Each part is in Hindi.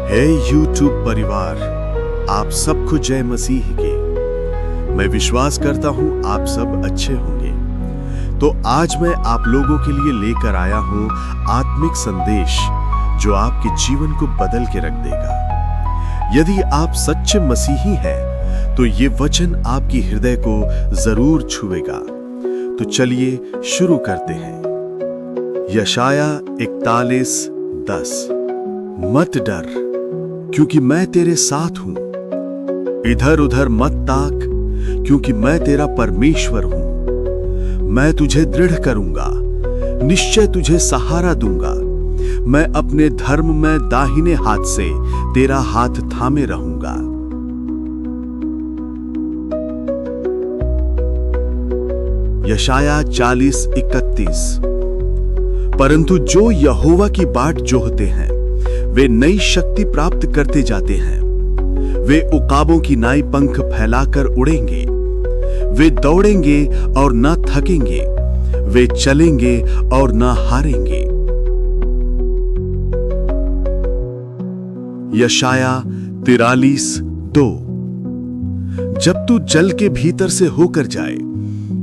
हे यूट्यूब परिवार, आप सबको जय मसीह के। मैं विश्वास करता हूं आप सब अच्छे होंगे। तो आज मैं आप लोगों के लिए लेकर आया हूं आत्मिक संदेश जो आपके जीवन को बदल के रख देगा। यदि आप सच्चे मसीही हैं तो ये वचन आपकी हृदय को जरूर छुएगा। तो चलिए शुरू करते हैं। यशाया 41:10। मत डर, क्योंकि मैं तेरे साथ हूं। इधर उधर मत ताक, क्योंकि मैं तेरा परमेश्वर हूं। मैं तुझे दृढ़ करूंगा, निश्चय तुझे सहारा दूंगा। मैं अपने धर्म में दाहिने हाथ से तेरा हाथ थामे रहूंगा। यशाया 40:31। परंतु जो यहोवा की बाट जोहते हैं वे नई शक्ति प्राप्त करते जाते हैं। वे उकाबों की नाई पंख फैलाकर उड़ेंगे। वे दौड़ेंगे और न थकेंगे, वे चलेंगे और न हारेंगे। यशाया 43:2। जब तू जल के भीतर से होकर जाए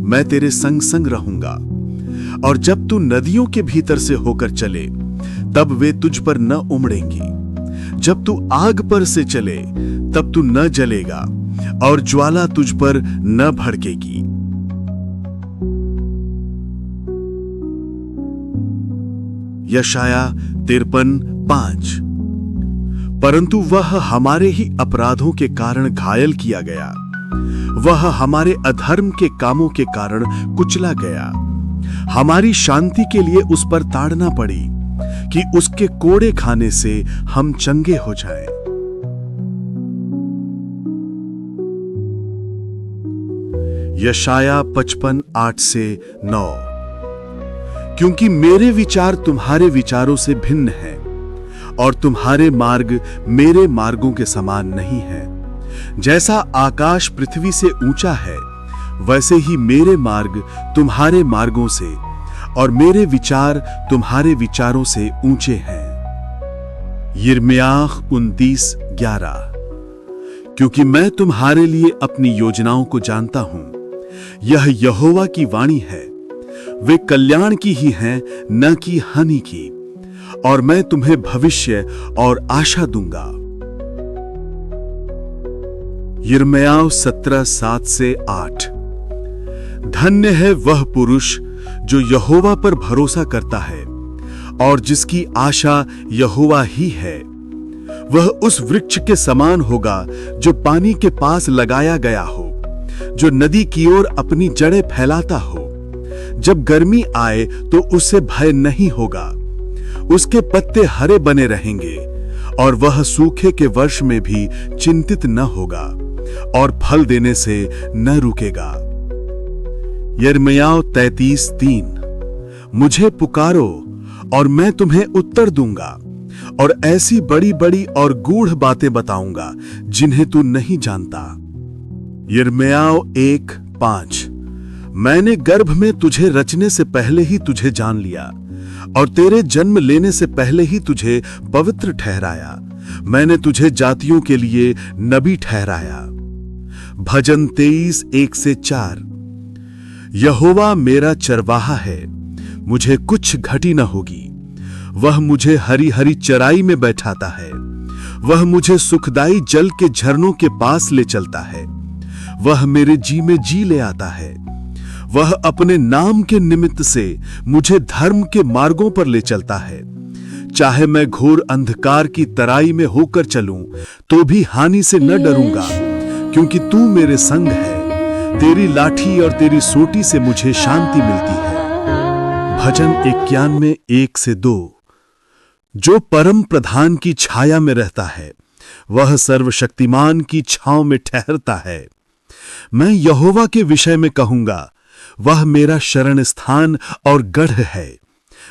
मैं तेरे संग संग रहूंगा, और जब तू नदियों के भीतर से होकर चले तब वे तुझ पर न उमड़ेंगी। जब तू आग पर से चले तब तू न जलेगा, और ज्वाला तुझ पर न भड़केगी। यशाया 53:5। परंतु वह हमारे ही अपराधों के कारण घायल किया गया, वह हमारे अधर्म के कामों के कारण कुचला गया। हमारी शांति के लिए उस पर ताड़ना पड़ी कि उसके कोड़े खाने से हम चंगे हो जाएं। यशाया 55:8-9। क्योंकि मेरे विचार तुम्हारे विचारों से भिन्न हैं, और तुम्हारे मार्ग मेरे मार्गों के समान नहीं है। जैसा आकाश पृथ्वी से ऊंचा है वैसे ही मेरे मार्ग तुम्हारे मार्गों से और मेरे विचार तुम्हारे विचारों से ऊंचे हैं। यिर्मयाह 29:11। क्योंकि मैं तुम्हारे लिए अपनी योजनाओं को जानता हूं, यह यहोवा की वाणी है। वे कल्याण की ही हैं, न कि हानि की, और मैं तुम्हें भविष्य और आशा दूंगा। यिर्मयाह 17:7-8। धन्य है वह पुरुष जो यहोवा पर भरोसा करता है और जिसकी आशा यहोवा ही है। वह उस वृक्ष के समान होगा जो पानी के पास लगाया गया हो, जो नदी की ओर अपनी जड़ें फैलाता हो। जब गर्मी आए तो उससे भय नहीं होगा। उसके पत्ते हरे बने रहेंगे, और वह सूखे के वर्ष में भी चिंतित न होगा, और फल देने से न रुकेगा। यिर्मयाह 33:3। मुझे पुकारो और मैं तुम्हें उत्तर दूंगा, और ऐसी बड़ी बड़ी और गूढ़ बातें बताऊंगा जिन्हें तू नहीं जानता। यिर्मयाह 1:5। मैंने गर्भ में तुझे रचने से पहले ही तुझे जान लिया, और तेरे जन्म लेने से पहले ही तुझे पवित्र ठहराया। मैंने तुझे जातियों के लिए नबी ठहराया। भजन 23:1-4। यहोवा मेरा चरवाहा है, मुझे कुछ घटी न होगी। वह मुझे हरी हरी चराई में बैठाता है। वह मुझे सुखदाई जल के झरनों के पास ले चलता है। वह मेरे जी में जी ले आता है। वह अपने नाम के निमित्त से मुझे धर्म के मार्गों पर ले चलता है। चाहे मैं घोर अंधकार की तराई में होकर चलूं तो भी हानि से न डरूंगा, क्योंकि तू मेरे संग है। तेरी लाठी और तेरी सोटी से मुझे शांति मिलती है। भजन 91:1-2। जो परम प्रधान की छाया में रहता है वह सर्वशक्तिमान की छांव में ठहरता है। मैं यहोवा के विषय में कहूंगा, वह मेरा शरण स्थान और गढ़ है,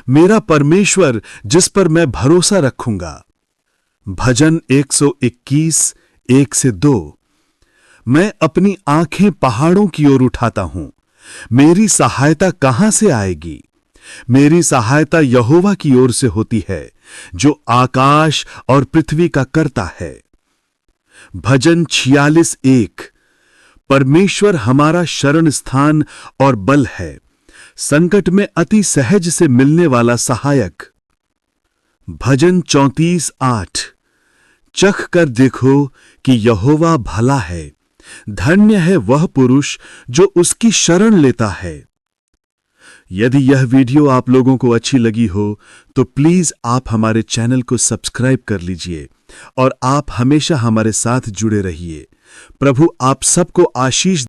मेरा परमेश्वर जिस पर मैं भरोसा रखूंगा। भजन 121:1-2। मैं अपनी आंखें पहाड़ों की ओर उठाता हूं, मेरी सहायता कहां से आएगी? मेरी सहायता यहोवा की ओर से होती है, जो आकाश और पृथ्वी का कर्ता है। भजन 46:1। परमेश्वर हमारा शरण स्थान और बल है, संकट में अति सहज से मिलने वाला सहायक। भजन 34:8। चख कर देखो कि यहोवा भला है, धन्य है वह पुरुष जो उसकी शरण लेता है। यदि यह वीडियो आप लोगों को अच्छी लगी हो तो प्लीज आप हमारे चैनल को सब्सक्राइब कर लीजिए और आप हमेशा हमारे साथ जुड़े रहिए। प्रभु आप सबको आशीष